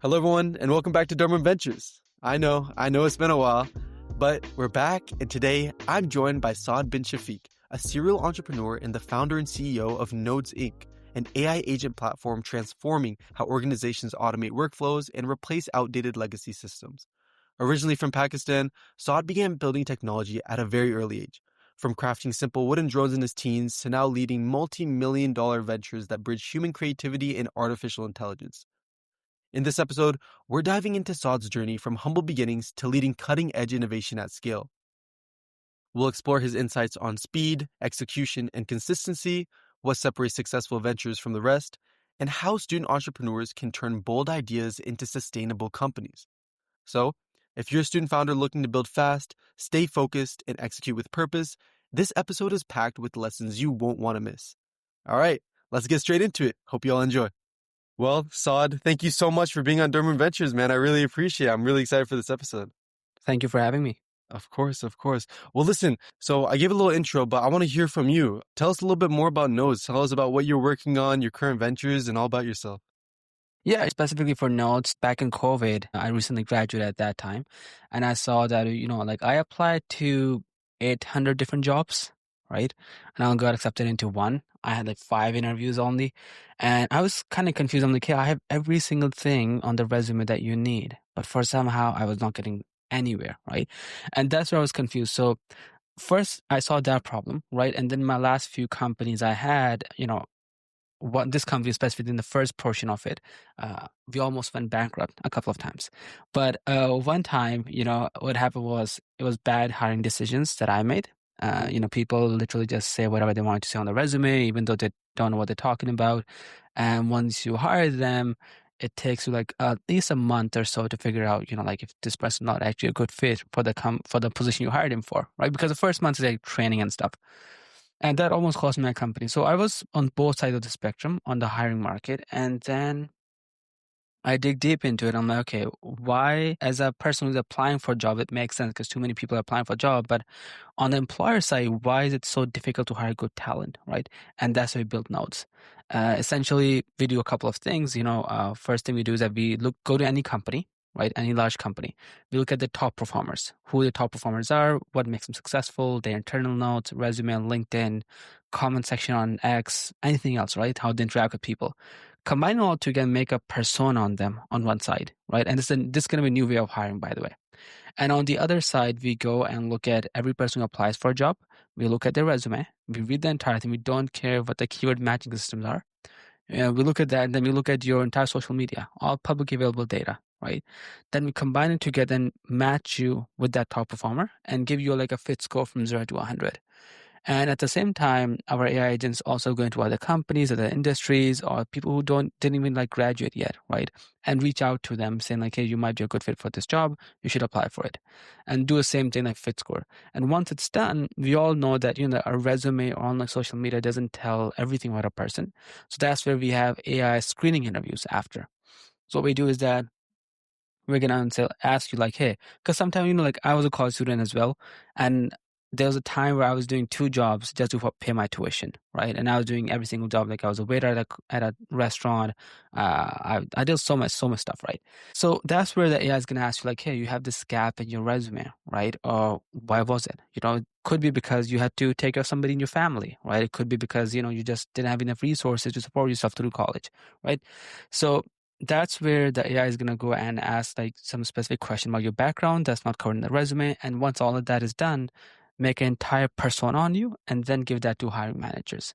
Hello, everyone, and welcome back to Dorman Ventures. I know it's been a while, but we're back, and today I'm joined by Saad Bin Shafiq, a serial entrepreneur and the founder and CEO of Nodes.inc, an AI agent platform transforming how organizations automate workflows and replace outdated legacy systems. Originally from Pakistan, Saad began building technology at a very early age, from crafting simple wooden drones in his teens to now leading multi-million-dollar ventures that bridge human creativity and artificial intelligence. In this episode, we're diving into Saad's journey from humble beginnings to leading cutting-edge innovation at scale. We'll explore his insights on speed, execution, and consistency, what separates successful ventures from the rest, and how student entrepreneurs can turn bold ideas into sustainable companies. So, if you're a student founder looking to build fast, stay focused, and execute with purpose, this episode is packed with lessons you won't want to miss. All right, let's get straight into it. Hope you all enjoy. Well, Saad, thank you so much for being on Dorman Ventures, man. I really appreciate it. I'm really excited for this episode. Thank you for having me. Of course. Well, listen, so I gave a little intro, but I want to hear from you. Tell us a little bit more about Nodes. Tell us about what you're working on, your current ventures, and all about yourself. Yeah, specifically for Nodes, back in COVID, I recently graduated at that time, and I saw that, I applied to 800 different jobs, right? And I got accepted into one. I had 5 interviews only, and I was kind of confused. I'm like, hey, I have every single thing on the resume that you need, but for somehow I was not getting anywhere, right? And that's where I was confused. So first I saw that problem, right? And then my last few companies I had, what this company specifically in the first portion of it, we almost went bankrupt a couple of times. But one time, what happened was it was bad hiring decisions that I made. People literally just say whatever they wanted to say on the resume, even though they don't know what they're talking about. And once you hire them, it takes you at least a month or so to figure out, if this person not actually a good fit for the position you hired him for, right? Because the first month is training and stuff. And that almost cost me my company. So I was on both sides of the spectrum on the hiring market. And then I dig deep into it. I'm like, okay, why, as a person who's applying for a job, it makes sense because too many people are applying for a job. But on the employer side, why is it so difficult to hire good talent, right? And that's why we built Nodes. Essentially, we do a couple of things. First thing we do is that we go to any company, right? Any large company. We look at the top performers, who the top performers are, what makes them successful, their internal notes, resume on LinkedIn, comment section on X, anything else, right? How they interact with people. Combine all together, make a persona on them on one side, right? And this is going to be a new way of hiring, by the way. And on the other side, we go and look at every person who applies for a job. We look at their resume. We read the entire thing. We don't care what the keyword matching systems are. We look at that, and then we look at your entire social media, all publicly available data, right? Then we combine it together and match you with that top performer and give you a fit score from 0 to 100. And at the same time, our AI agents also go into other companies, other industries, or people who didn't even graduate yet, right? And reach out to them saying hey, you might be a good fit for this job. You should apply for it. And do the same thing like fit score. And once it's done, we all know that, a resume or on social media doesn't tell everything about a person. So that's where we have AI screening interviews after. So what we do is that we're going to ask you hey, because sometimes, I was a college student as well. And there was a time where I was doing 2 jobs just to pay my tuition, right? And I was doing every single job. I was a waiter at a restaurant. I did so much stuff, right? So that's where the AI is going to ask you hey, you have this gap in your resume, right? Or why was it? It could be because you had to take care of somebody in your family, right? It could be because, you just didn't have enough resources to support yourself through college, right? So that's where the AI is going to go and ask some specific question about your background that's not covered in the resume. And once all of that is done, make an entire persona on you, and then give that to hiring managers.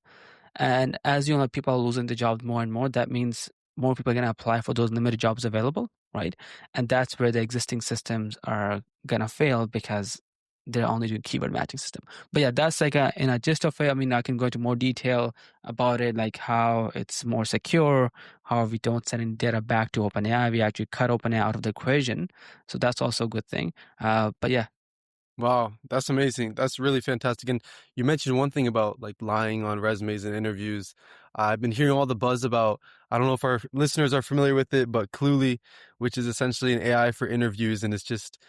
And as people are losing the job more and more, that means more people are going to apply for those limited jobs available, right? And that's where the existing systems are going to fail because they're only doing keyword matching system. But yeah, that's in a gist of it. I can go into more detail about it, how it's more secure, how we don't send in data back to OpenAI. We actually cut OpenAI out of the equation. So that's also a good thing. But yeah. Wow, that's amazing. That's really fantastic. And you mentioned one thing about lying on resumes and interviews. I've been hearing all the buzz about, I don't know if our listeners are familiar with it, but Cluely, which is essentially an AI for interviews. And it's just,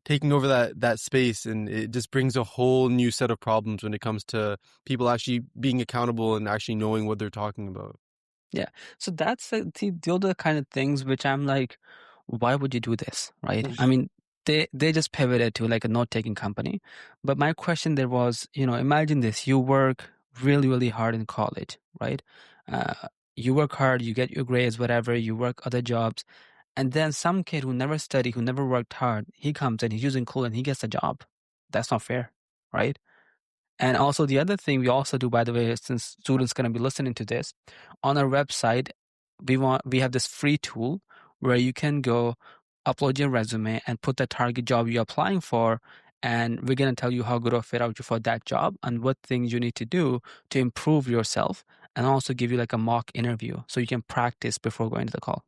taking over that space. And it just brings a whole new set of problems when it comes to people actually being accountable and actually knowing what they're talking about. Yeah. So that's see, those are the kind of things which I'm like, why would you do this, right? I mean, they just pivoted to like a note-taking company. But my question there was, imagine this: you work really, really hard in college, right? Uh, you work hard, you get your grades, whatever. You work other jobs, and then some kid who never studied, who never worked hard, he comes in, he's using cool, and he gets a job. That's not fair, right? And also the other thing we also do, by the way, since students going to be listening to this, on our website, we have this free tool where you can go upload your resume and put the target job you're applying for, and we're going to tell you how good of a fit are you for that job and what things you need to do to improve yourself, and also give you like a mock interview so you can practice before going to the call.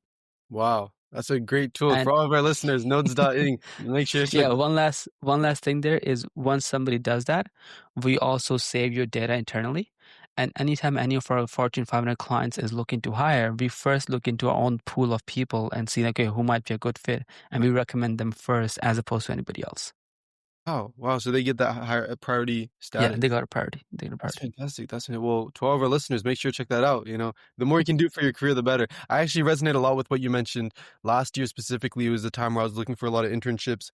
Wow, that's a great tool And for all of our listeners. Nodes.inc. Make sure to check. yeah, one last thing there is once somebody does that, we also save your data internally. And anytime any of our Fortune 500 clients is looking to hire, we first look into our own pool of people and see, okay, who might be a good fit, and we recommend them first as opposed to anybody else. Oh, wow. So they get that higher priority Yeah, status. they got a priority. They got a That's priority. fantastic. Well, to all of our listeners, make sure to check that out. The more you can do for your career, the better. I actually resonate a lot with what you mentioned last year specifically. It was the time where I was looking for a lot of internships,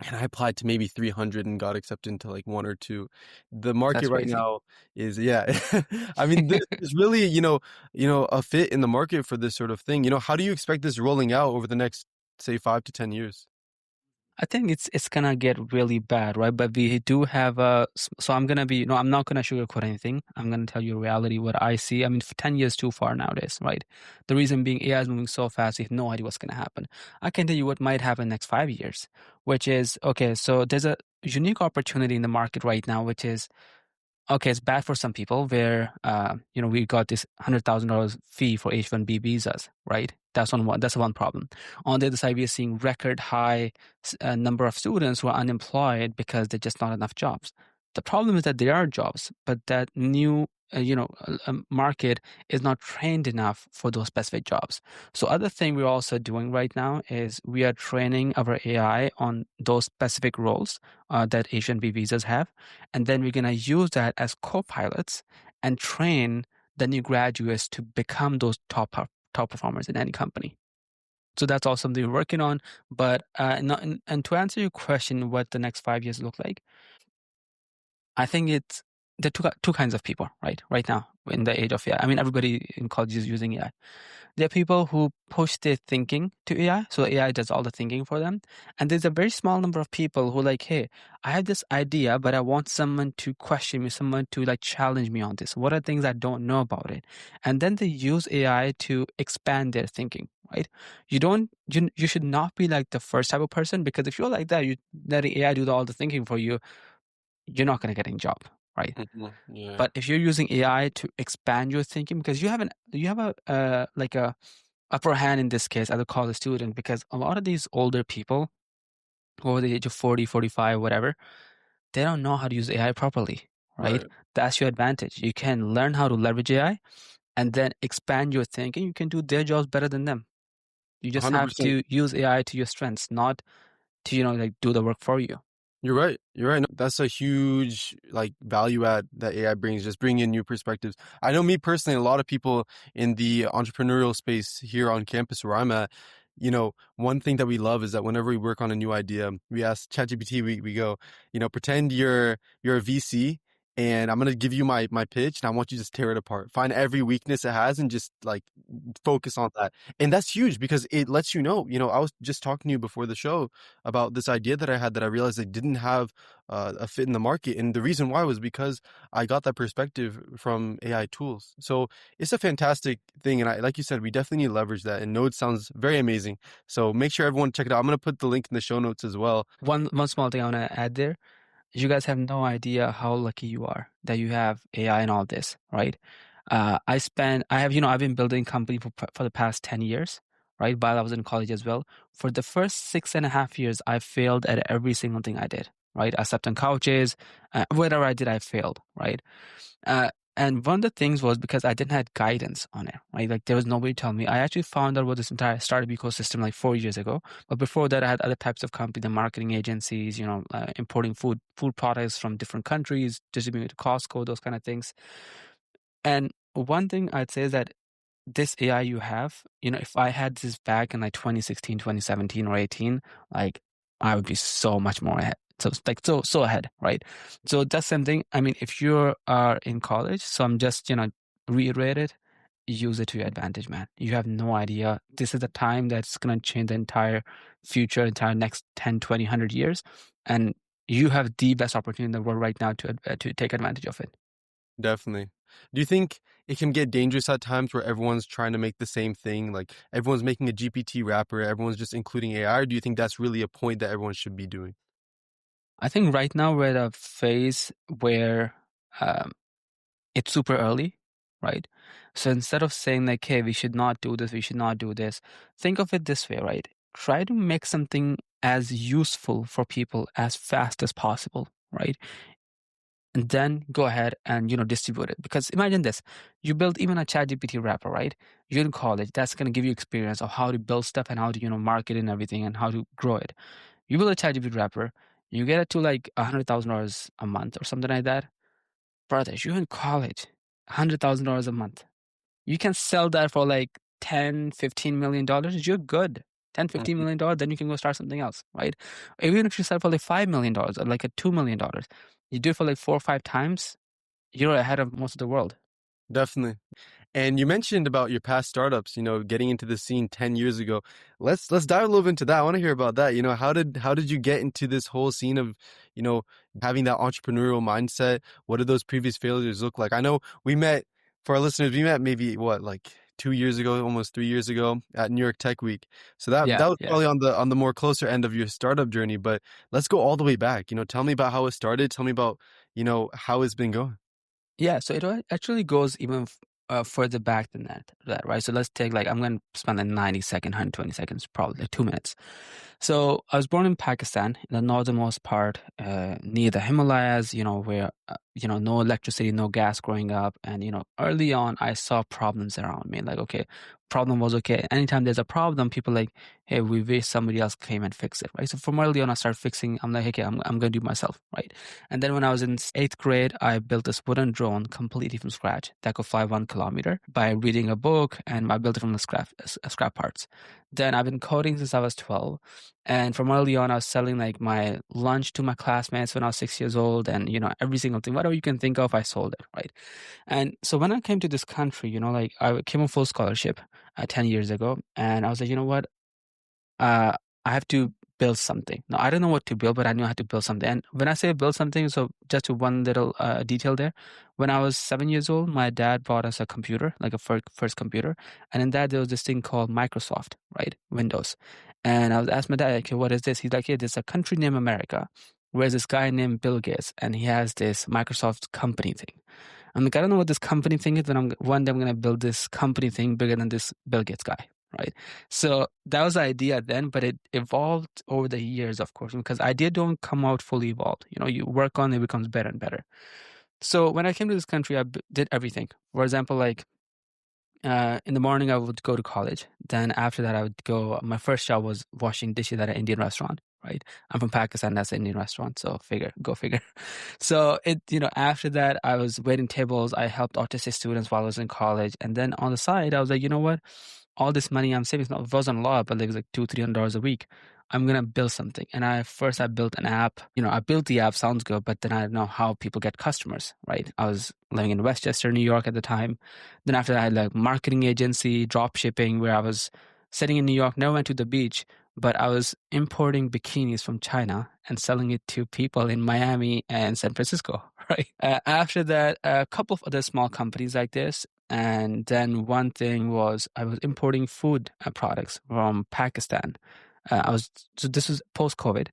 and I applied to maybe 300 and got accepted into like one or two. The market That's right crazy. now is, yeah. I mean, there's really, a fit in the market for this sort of thing. How do you expect this rolling out over the next, say, 5 to 10 years? I think it's gonna get really bad, right? But we do have so I'm gonna be, no, I'm not gonna sugarcoat anything. I'm gonna tell you reality, what I see. I mean, for 10 years too far nowadays, right? The reason being AI is moving so fast, we have no idea what's gonna happen. I can tell you what might happen next 5 years, which is, okay, so there's a unique opportunity in the market right now, which is, okay, it's bad for some people where, we got this $100,000 fee for H-1B visas, right? That's one problem. On the other side, we are seeing record high number of students who are unemployed because there's just not enough jobs. The problem is that there are jobs, but that new, market is not trained enough for those specific jobs. So other thing we're also doing right now is we are training our AI on those specific roles that H-1B visas have, and then we're going to use that as co-pilots and train the new graduates to become those top performers in any company. So that's all something we're working on. But and to answer your question, what the next 5 years look like, I think it's the two kinds of people, right? Right now in the age of AI. I mean, everybody in college is using AI. There are people who push their thinking to AI, so AI does all the thinking for them. And there's a very small number of people who like, hey, I have this idea, but I want someone to question me, someone to like challenge me on this. What are things I don't know about it? And then they use AI to expand their thinking, right? You should not be like the first type of person, because if you're like that, you letting AI do all the thinking for you, you're not going to get any job, right? Yeah. But if you're using AI to expand your thinking, because you have a like a upper hand in this case as a college student, because a lot of these older people over the age of 40, 45, whatever, they don't know how to use AI properly, right? Right. That's your advantage. You can learn how to leverage AI and then expand your thinking. You can do their jobs better than them. You just have 100%. to use AI to your strengths, not to, like do the work for you. You're right. You're right. No, that's a huge like value add that AI brings, just bringing in new perspectives. I know me personally, a lot of people in the entrepreneurial space here on campus where I'm at, one thing that we love is that whenever we work on a new idea, we ask ChatGPT, we go, pretend you're a VC and I'm gonna give you my pitch and I want you to just tear it apart. Find every weakness it has and just like focus on that. And that's huge because it lets I was just talking to you before the show about this idea that I had that I realized I didn't have a fit in the market. And the reason why was because I got that perspective from AI tools. So it's a fantastic thing. And like you said, we definitely need to leverage that. And Node sounds very amazing. So make sure everyone check it out. I'm going to put the link in the show notes as well. One small thing I want to add there. You guys have no idea how lucky you are that you have AI and all this, right? I've been building company for the past 10 years, right? While I was in college as well. For the first 6.5 years, I failed at every single thing I did, right? I slept on couches, whatever I did, I failed, right? And one of the things was because I didn't have guidance on it, right? Like there was nobody telling me. I actually found out about this entire startup ecosystem like 4 years ago. But before that, I had other types of company, the marketing agencies, importing food products from different countries, distributing it to Costco, those kind of things. And one thing I'd say is that this AI you have, if I had this back in like 2016, 2017, or 18, like I would be so much more ahead. So it's like so ahead, right? So that's something. I mean, if you are in college, so I'm just, reiterate it, use it to your advantage, man. You have no idea. This is the time that's going to change the entire future, entire next 10, 20, 100 years. And you have the best opportunity in the world right now to take advantage of it. Definitely. Do you think it can get dangerous at times where everyone's trying to make the same thing? Like everyone's making a GPT wrapper, everyone's just including AI, or do you think that's really a point that everyone should be doing? I think right now we're at a phase where um, it's super early, right? So instead of saying like, hey, we should not do this, we should not do this, think of it this way, right? Try to make something as useful for people as fast as possible, right? And then go ahead and distribute it. Because imagine this: you build even a ChatGPT wrapper, right? You're in college. That's going to give you experience of how to build stuff and how to market and everything and how to grow it. You build a ChatGPT wrapper, you get it to like $100,000 a month or something like that. Brother, you're in college, $100,000 a month. You can sell that for like 10, $15 million. You're good. 10, $15 million, then you can go start something else, right? Even if you sell for like $5 million or like a $2 million, you do it for like 4 or 5 times, you're ahead of most of the world. Definitely. And you mentioned about your past startups, getting into the scene 10 years ago. Let's dive a little bit into that. I want to hear about that. How did you get into this whole scene of, you know, having that entrepreneurial mindset? What did those previous failures look like? I know for our listeners, we met maybe like 2 years ago, almost 3 years ago at New York Tech Week. So that Yeah, was yeah. probably on the more closer end of your startup journey, but let's go all the way back. Tell me about how it started. Tell me about, how it's been going. Yeah, so actually goes even further back than that, right? So let's take like, I'm going to spend like 90 seconds, 120 seconds, probably like 2 minutes. So I was born in Pakistan, in the northernmost part, near the Himalayas, where, no electricity, no gas growing up. And, early on, I saw problems around me. Like, okay, problem was okay. Anytime there's a problem, people like, hey, we wish somebody else came and fix it, right? So from early on, I started fixing. I'm like, okay, I'm going to do myself, right? And then when I was in eighth grade, I built this wooden drone completely from scratch that could fly 1 kilometer by reading a book, and I built it from the scrap parts. Then I've been coding since I was 12. And from early on, I was selling like my lunch to my classmates when I was 6 years old, and every single thing, whatever you can think of, I sold it, right? And so when I came to this country, like I came on full scholarship 10 years ago, and I was like, you know what? uh, I have to build something. Now, I don't know what to build, but I knew I had to build something. And when I say build something, so just to one little detail there, when I was 7 years old, my dad bought us a computer, like a first computer. And in that, there was this thing called Microsoft, right? Windows. And I was asked my dad, okay, what is this? He's like, yeah, there's a country named America, where's this guy named Bill Gates, and he has this Microsoft company thing. I'm like, I don't know what this company thing is, but one day I'm going to build this company thing bigger than this Bill Gates guy, right? So that was the idea then, but it evolved over the years, of course, because idea don't come out fully evolved. You work on it, it becomes better and better. So when I came to this country, did everything. For example, like in the morning, I would go to college. Then after that, I would go. My first job was washing dishes at an Indian restaurant. Right, I'm from Pakistan. That's an Indian restaurant. So go figure. So after that, I was waiting tables. I helped autistic students while I was in college. And then on the side, I was like, you know what? All this money I'm saving, it wasn't a lot, but it was like $200-300 a week. I'm gonna build something. And I built an app. I built the app, sounds good, but then I didn't know how people get customers, right? I was living in Westchester, New York at the time. Then after that, I had like marketing agency, drop shipping, where I was sitting in New York, never went to the beach, but I was importing bikinis from China and selling it to people in Miami and San Francisco, right? After that, a couple of other small companies like this. And then one thing was I was importing food products from Pakistan. So this was post-COVID,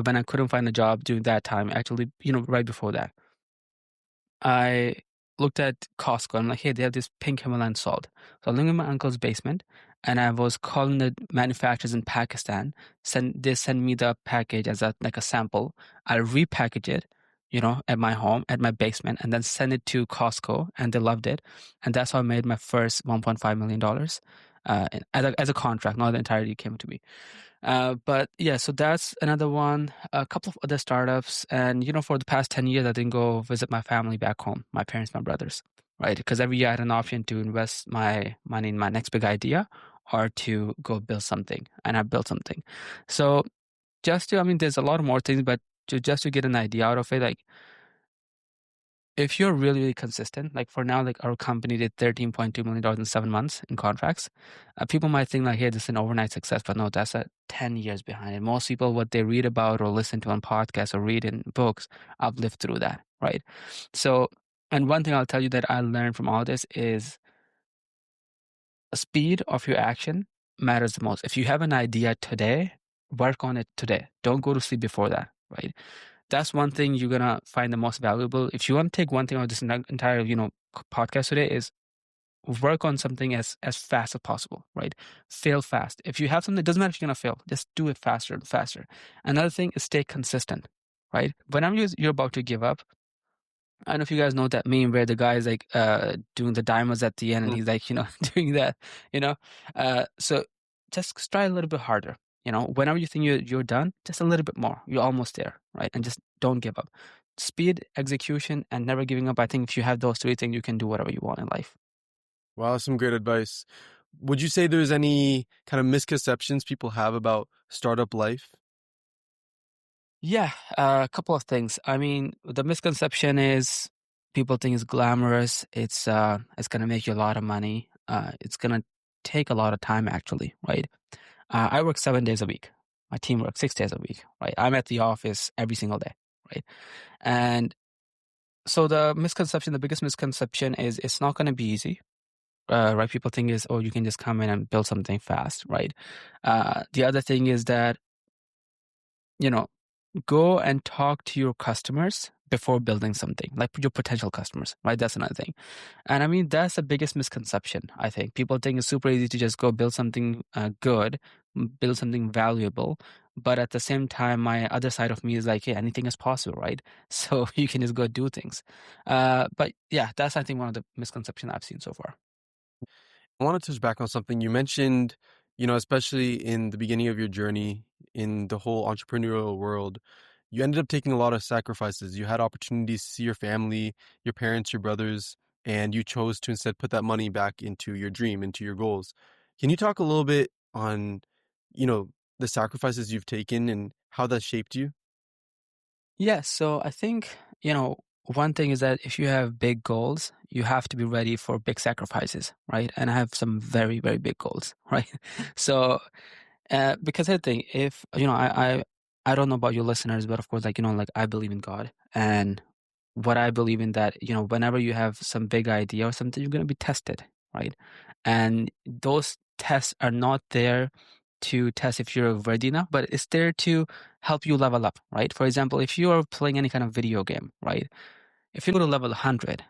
when I couldn't find a job during that time, actually, right before that. I looked at Costco. I'm like, hey, they have this pink Himalayan salt. So I lived in my uncle's basement, and I was calling the manufacturers in Pakistan. They send me the package as like a sample. I'll repackage it, at my home, at my basement, and then send it to Costco, and they loved it. And that's how I made my first $1.5 million as a contract. Not the entirety came to me. But yeah, so that's another one. A couple of other startups, and for the past 10 years, I didn't go visit my family back home, my parents, my brothers. right? Because every year I had an option to invest my money in my next big idea or to go build something, and I built something. So I mean, there's a lot more things, but just to get an idea out of it, like if you're really, really consistent, like for now, like our company did $13.2 million in 7 months in contracts. People might think like, hey, this is an overnight success, but no, that's 10 years behind it. Most people, what they read about or listen to on podcasts or read in books, I've lived through that, right? So, and one thing I'll tell you that I learned from all this is the speed of your action matters the most. If you have an idea today, work on it today. Don't go to sleep before that, right? That's one thing you're gonna find the most valuable. If you want to take one thing out of this entire, podcast today is work on something as fast as possible, right? Fail fast. If you have something, it doesn't matter if you're gonna fail, just do it faster and faster. Another thing is stay consistent, right? Whenever you're about to give up, I don't know if you guys know that meme where the guy is like doing the diamonds at the end and Mhm. he's like, doing that, you know. So just try a little bit harder. Whenever you think you're done, just a little bit more. You're almost there, right? And just don't give up. Speed, execution, and never giving up. I think if you have those three things, you can do whatever you want in life. Wow, some great advice. Would you say there's any kind of misconceptions people have about startup life? Yeah, a couple of things. I mean, the misconception is people think it's glamorous. It's gonna make you a lot of money. It's gonna take a lot of time actually, right? I work 7 days a week. My team works 6 days a week, right? I'm at the office every single day, right? And so the biggest misconception is it's not gonna be easy. Right? People think is, oh, you can just come in and build something fast, right? The other thing is that, you know, go and talk to your customers before building something, like your potential customers, right? That's another thing. And I mean, that's the biggest misconception, I think. People think it's super easy to just go build something good, build something valuable. But at the same time, my other side of me is like, hey, anything is possible, right? So you can just go do things. But yeah, that's, I think, one of the misconceptions I've seen so far. I want to touch back on something you mentioned, especially in the beginning of your journey in the whole entrepreneurial world. You ended up taking a lot of sacrifices. You had opportunities to see your family, your parents, your brothers, and you chose to instead put that money back into your dream, into your goals. Can you talk a little bit on, you know, the sacrifices you've taken and how that shaped you? Yeah, so I think, one thing is that if you have big goals, you have to be ready for big sacrifices, right? And I have some very, very big goals, right? So, because I think if, I don't know about your listeners, but of course, like, like I believe in God. And what I believe in that, whenever you have some big idea or something, you're going to be tested, right? And those tests are not there to test if you're ready enough, but it's there to help you level up, right? For example, if you are playing any kind of video game, right? If you go to level 100,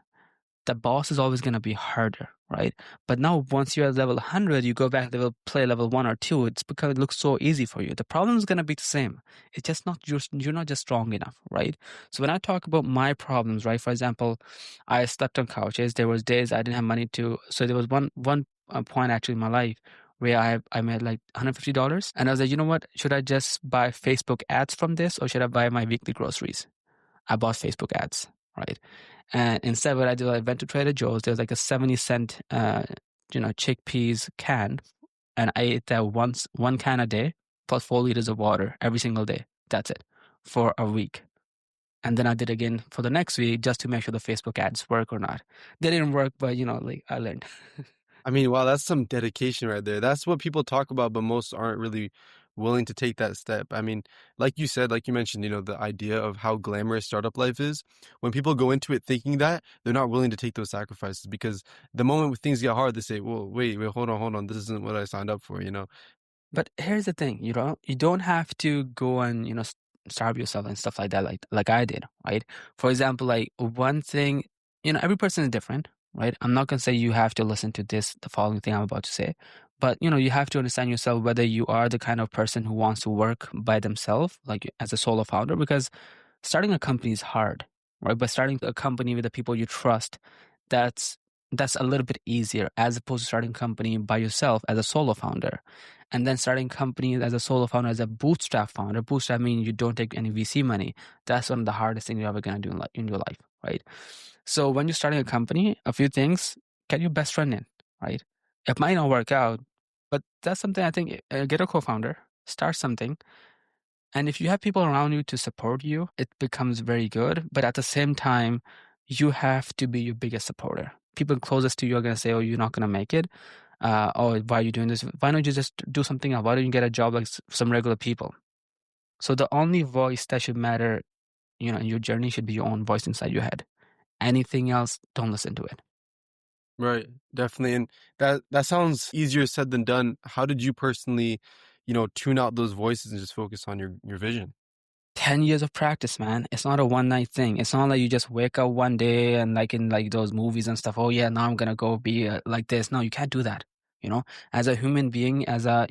the boss is always going to be harder, right? But now once you're at level 100, you go back play level 1 or 2, it's because it looks so easy for you. The problem is going to be the same. It's just not you're not just strong enough, right? So when I talk about my problems, right? For example, I slept on couches. There was days I didn't have money to. So there was one point actually in my life where I made like $150, and I was like, you know what? Should I just buy Facebook ads from this, or should I buy my weekly groceries? I bought Facebook ads, right? And instead, what I did, I went to Trader Joe's. There was like a 70 cent, chickpeas can, and I ate that one can a day, plus 4 liters of water every single day. That's it for a week. And then I did again for the next week just to make sure the Facebook ads work or not. They didn't work, but like I learned. I mean, wow, that's some dedication right there. That's what people talk about, but most aren't really willing to take that step. I mean, like you said, like you mentioned, the idea of how glamorous startup life is. When people go into it thinking that, they're not willing to take those sacrifices because the moment when things get hard, they say, well, wait, hold on. This isn't what I signed up for. But here's the thing, you don't have to go and starve yourself and stuff like that, like I did, right? For example, like one thing, every person is different, right? I'm not gonna say you have to listen to the following thing I'm about to say, but you have to understand yourself whether you are the kind of person who wants to work by themselves, like as a solo founder, because starting a company is hard, right? But starting a company with the people you trust, that's that's a little bit easier as opposed to starting a company by yourself as a solo founder. And then starting a company as a solo founder, as a bootstrap founder. Bootstrap means you don't take any VC money. That's one of the hardest things you're ever gonna do in your life, right? So when you're starting a company, a few things, get your best friend in, right? It might not work out, but that's something I think, get a co-founder, start something. And if you have people around you to support you, it becomes very good. But at the same time, you have to be your biggest supporter. People closest to you are going to say, oh, you're not going to make it. Oh, why are you doing this? Why don't you just do something else? Why don't you get a job like some regular people? So the only voice that should matter, in your journey should be your own voice inside your head. Anything else, don't listen to it. Right, definitely. And that sounds easier said than done. How did you personally, tune out those voices and just focus on your vision? 10 years of practice, man. It's not a one night thing. It's not like you just wake up one day and like in like those movies and stuff, oh yeah, now I'm gonna go be like this. No, you can't do that. As a human being, as a,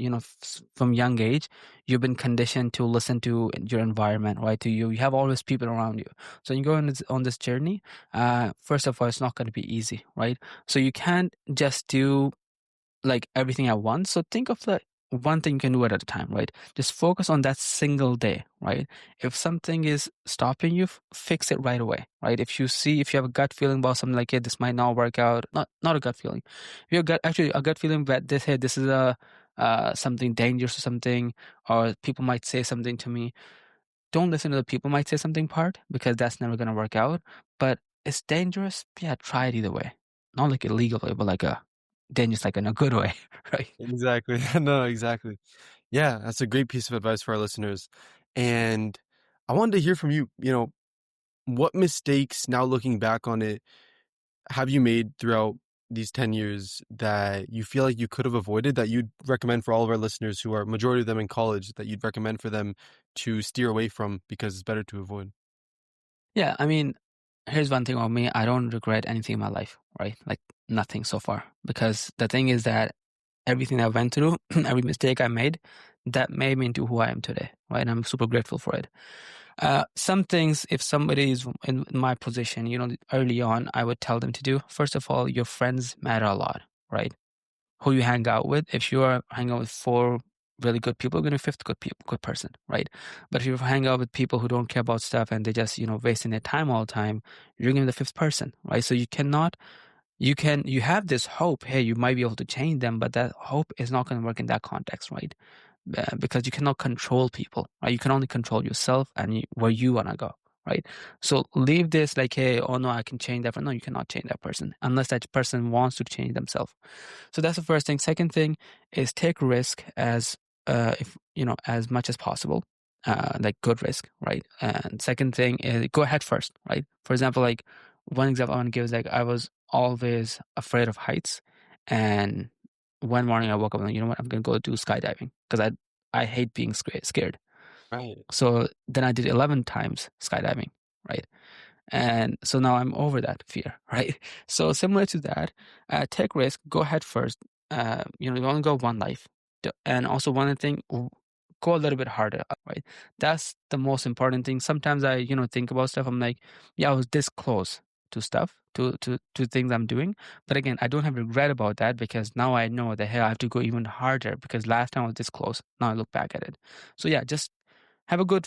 from young age, you've been conditioned to listen to your environment, right? You have always people around you. So you go on this journey, first of all, it's not going to be easy, right? So you can't just do like everything at once. So think of the one thing you can do at a time, right? Just focus on that single day, right? If something is stopping you, fix it right away, right? If you have a gut feeling about something like, hey, this might not work out, not a gut feeling. If you got actually a gut feeling that this is a something dangerous or something, or people might say something to me, don't listen to the people might say something part because that's never gonna work out. But it's dangerous, yeah, try it either way. Not like illegally, but like a dangerous, like in a good way, right? Exactly. No, exactly. Yeah, that's a great piece of advice for our listeners. And I wanted to hear from you, what mistakes, now looking back on it, have you made throughout these 10 years that you feel like you could have avoided, that you'd recommend for all of our listeners who are majority of them in college, that you'd recommend for them to steer away from because it's better to avoid? Yeah, I mean, here's one thing about me. I don't regret anything in my life, right? Like nothing so far. Because the thing is that everything I went through, every mistake I made, that made me into who I am today, right? And I'm super grateful for it. Some things, if somebody is in my position, early on, I would tell them to do. First of all, your friends matter a lot, right? Who you hang out with. If you are hanging out with four really good people, you're gonna be fifth good person, right? But if you hang out with people who don't care about stuff and they just, wasting their time all the time, you're gonna be the fifth person, right? So you have this hope, hey, you might be able to change them, but that hope is not gonna work in that context, right? Because you cannot control people, right? You can only control yourself and where you wanna go, right? So leave this like, hey, oh no, I can change that. No, you cannot change that person unless that person wants to change themselves. So that's the first thing. Second thing is take risk if as much as possible, like good risk, right? And second thing is go ahead first, right? For example, like one example I want to give is like I was always afraid of heights, and one morning I woke up and like, you know what, I'm gonna go do skydiving because I hate being scared. Right. So then I did 11 times skydiving, right? And so now I'm over that fear, right? So similar to that, take risk, go ahead first. You only go one life. And also one thing, go a little bit harder, right? That's the most important thing. Sometimes I, think about stuff. I'm like, yeah, I was this close to stuff, to things I'm doing. But again, I don't have regret about that because now I know that, hey, I have to go even harder because last time I was this close. Now I look back at it. So yeah, just have a good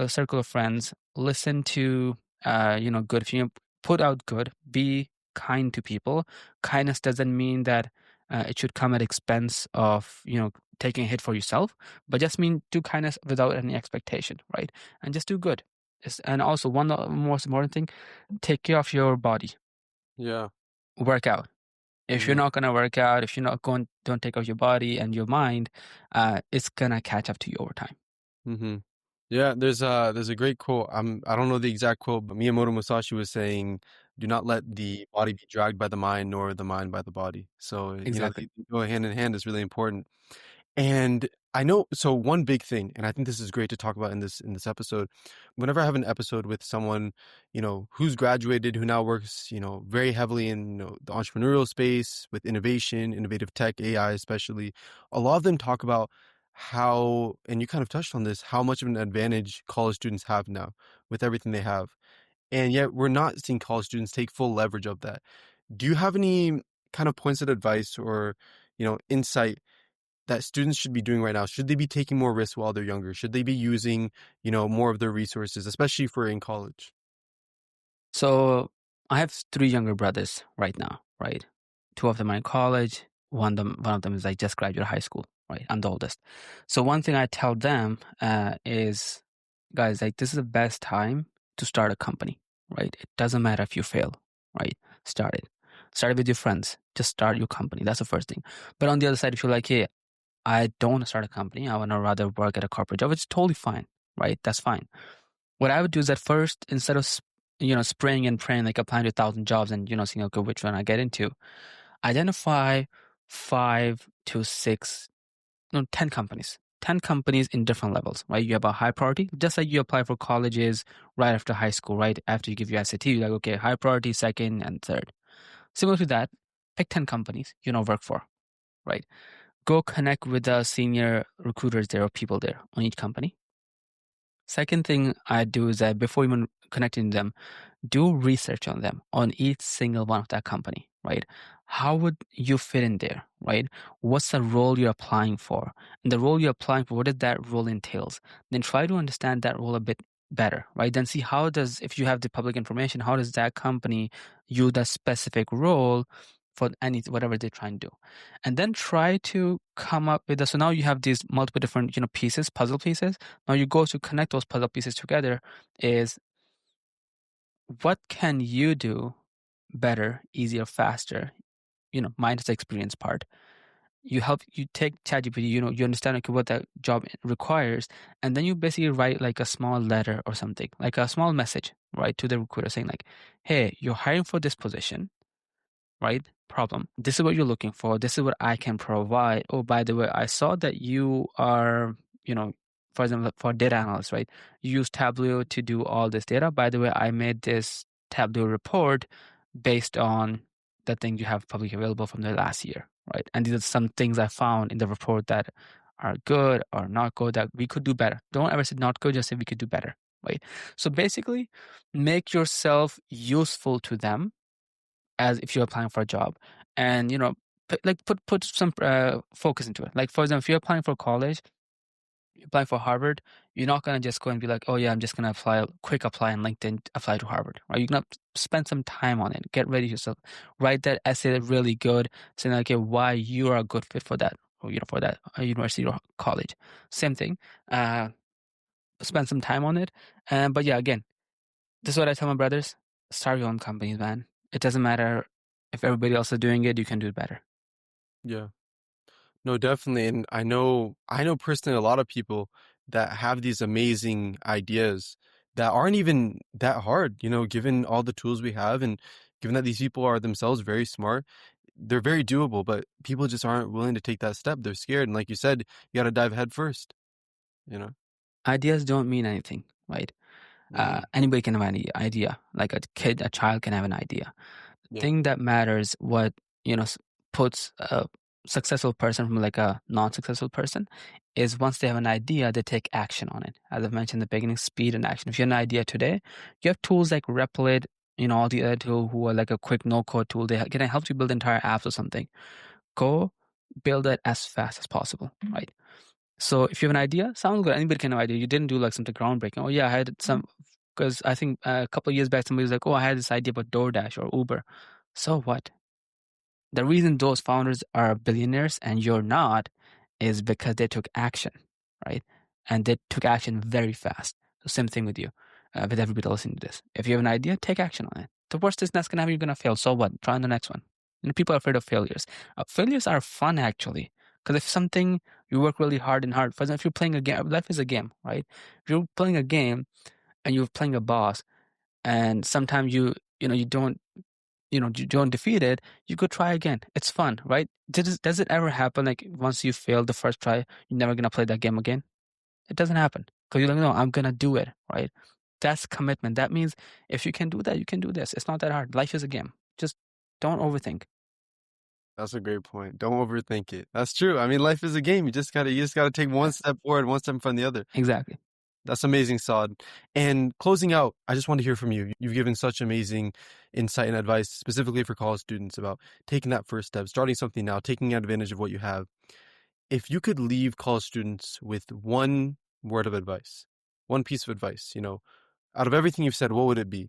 circle of friends. Listen to good. If you put out good, be kind to people. Kindness doesn't mean that it should come at expense of taking a hit for yourself, but just mean do kindness without any expectation, right? And just do good. And also one of the most important thing, take care of your body. Yeah. Work out. If you're Hmm. not gonna work out, if you're not going, don't take care of your body and your mind, it's gonna catch up to you over time. Hmm. Yeah, there's a great quote. I don't know the exact quote, but Miyamoto Musashi was saying, "Do not let the body be dragged by the mind, nor the mind by the body." So, Exactly. they go hand in hand is really important. And I know, so one big thing, and I think this is great to talk about in this episode. Whenever I have an episode with someone, who's graduated, who now works, very heavily in the entrepreneurial space with innovation, innovative tech, AI especially, a lot of them talk about how, and you kind of touched on this, how much of an advantage college students have now with everything they have. And yet we're not seeing college students take full leverage of that. Do you have any kind of points of advice or, insight that students should be doing right now? Should they be taking more risks while they're younger? Should they be using, more of their resources, especially if we're in college? So I have three younger brothers right now, right? Two of them are in college. One of them is like just graduated high school, right? I'm the oldest. So one thing I tell them is, guys, like this is the best time to start a company, right? It doesn't matter if you fail, right? Start it. Start it with your friends. Just start your company. That's the first thing. But on the other side, if you're like, hey, I don't want to start a company. I want to rather work at a corporate job. It's totally fine, right? That's fine. What I would do is at first, instead of spraying and praying, like applying to 1,000 jobs and seeing okay which one I get into, identify 5 to 6, no, 10 companies. 10 companies in different levels, right? You have a high priority, just like you apply for colleges right after high school, right? After you give your SAT, you're like, okay, high priority, second, and third. Similar to that, pick 10 companies work for, right? Go connect with the senior recruiters there or people there on each company. Second thing I do is that before even connecting them, do research on them, on each single one of that company, right? How would you fit in there, right? What's the role you're applying for? And the role you're applying for, what does that role entails? Then try to understand that role a bit better, right? Then see if you have the public information, how does that company use that specific role for whatever they're trying to do? And then try to come up with so now you have these multiple different, puzzle pieces. Now you go to connect those puzzle pieces together is what can you do better, easier, faster? Minus the experience part. You take ChatGPT, you understand okay, what that job requires, and then you basically write like a small letter or something, like a small message, right, to the recruiter saying like, hey, you're hiring for this position, right? Problem. This is what you're looking for. This is what I can provide. Oh, by the way, I saw that you are, for example, for data analyst, right? You use Tableau to do all this data. By the way, I made this Tableau report based on the thing you have publicly available from the last year, right? And these are some things I found in the report that are good or not good that we could do better. Don't ever say not good, just say we could do better, right? So basically, make yourself useful to them as if you're applying for a job, and put some focus into it. Like for example, if you're applying for college, you're applying for Harvard, you're not gonna just go and be like, oh yeah, I'm just gonna apply on LinkedIn, apply to Harvard, right? You're gonna spend some time on it, get ready yourself, write that essay really good, saying okay, why you are a good fit for that, or for that university or college. Same thing, uh, spend some time on it, and but yeah, again, this is what I tell my brothers: start your own companies, man. It doesn't matter if everybody else is doing it; you can do it better. Yeah. No, definitely. And I know personally a lot of people that have these amazing ideas that aren't even that hard, given all the tools we have and given that these people are themselves very smart, they're very doable, but people just aren't willing to take that step. They're scared. And like you said, you got to dive head first, you know? Ideas don't mean anything, right? Mm, Anybody can have an idea. Like a child can have an idea. The yeah. thing that matters, what puts a successful person from like a non-successful person, is once they have an idea, they take action on it. As I've mentioned in the beginning, speed and action. If you have an idea today, you have tools like Replit, all the other tools who are like a quick no-code tool. They can help you build entire apps or something. Go build it as fast as possible, right? So if you have an idea, sounds good. Anybody can have an idea. You didn't do like something groundbreaking. Oh yeah, I had some, because I think a couple of years back somebody was like, oh, I had this idea about DoorDash or Uber. So what? The reason those founders are billionaires and you're not is because they took action, right? And they took action very fast. So same thing with you, with everybody listening to this. If you have an idea, take action on it. The worst is that's gonna happen. You're gonna fail. So what? Try on the next one. People are afraid of failures. Failures are fun actually, because if something you work really hard and hard. For example, if you're playing a game, life is a game, right? If you're playing a game and you're playing a boss, and sometimes you don't you don't defeat it, you could try again. It's fun, right? Does it ever happen like once you fail the first try, you're never gonna play that game again? It doesn't happen because you're like, no, I'm gonna do it, right? That's commitment. That means if you can do that, you can do this. It's not that hard. Life is a game. Just don't overthink. That's a great point. Don't overthink it. That's true. I mean, life is a game. You just gotta take one step forward, one step in front of the other. Exactly. That's amazing, Saad. And closing out, I just want to hear from you. You've given such amazing insight and advice, specifically for college students, about taking that first step, starting something now, taking advantage of what you have. If you could leave college students with one word of advice, one piece of advice, out of everything you've said, what would it be?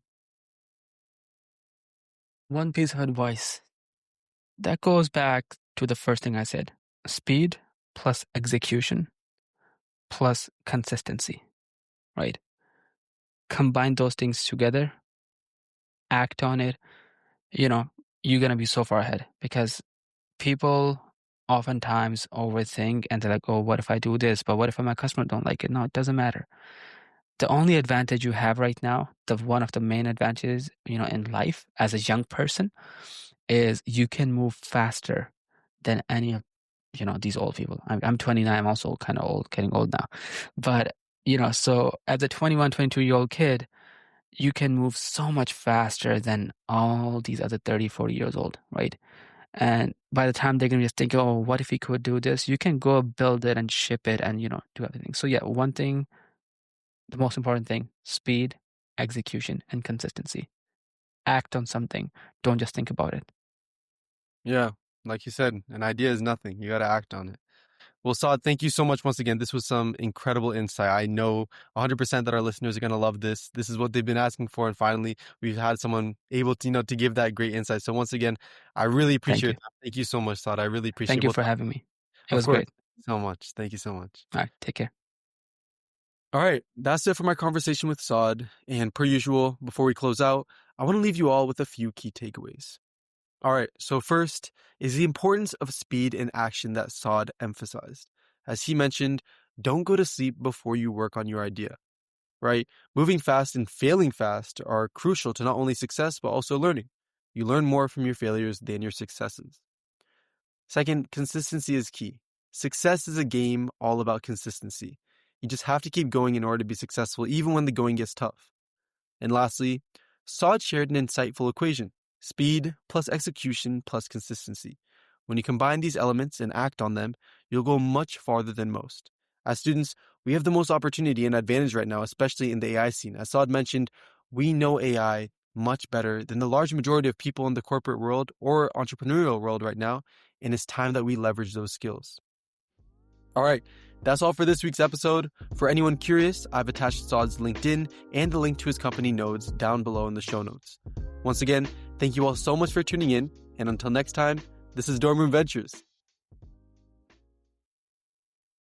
One piece of advice that goes back to the first thing I said: speed plus execution plus consistency, right? Combine those things together, act on it, you know, you're going to be so far ahead, because people oftentimes overthink and they're like, oh, what if I do this? But what if my customer don't like it? No, it doesn't matter. The only advantage you have right now, the one of the main advantages, in life as a young person, is you can move faster than any of, these old people. I'm 29. I'm also kind of old, getting old now. But, so as a 21, 22-year-old kid, you can move so much faster than all these other 30, 40 years old, right? And by the time they're going to just think, oh, what if we could do this? You can go build it and ship it and, do everything. So yeah, one thing, the most important thing: speed, execution, and consistency. Act on something. Don't just think about it. Yeah, like you said, an idea is nothing. You got to act on it. Well, Saad, thank you so much once again. This was some incredible insight. I know 100% that our listeners are going to love this. This is what they've been asking for. And finally, we've had someone able to, to give that great insight. So once again, I really Thank appreciate you. it. Thank you so much, Saad. I really appreciate Thank it. you We'll for talk. having me. It Of was course. great. Thank you so much. Thank you so much. All right. Take care. All right. That's it for my conversation with Saad. And per usual, before we close out, I want to leave you all with a few key takeaways. All right, so first is the importance of speed in action that Saad emphasized. As he mentioned, don't go to sleep before you work on your idea, right? Moving fast and failing fast are crucial to not only success, but also learning. You learn more from your failures than your successes. Second, consistency is key. Success is a game all about consistency. You just have to keep going in order to be successful, even when the going gets tough. And lastly, Saad shared an insightful equation: speed plus execution plus consistency. When you combine these elements and act on them, you'll go much farther than most. As students, we have the most opportunity and advantage right now, especially in the AI scene. As Saad mentioned, we know AI much better than the large majority of people in the corporate world or entrepreneurial world right now, and it's time that we leverage those skills. All right, that's all for this week's episode. For anyone curious, I've attached Saad's LinkedIn and the link to his company Nodes down below in the show notes. Once again, thank you all so much for tuning in, and until next time, this is Dorm Room Ventures.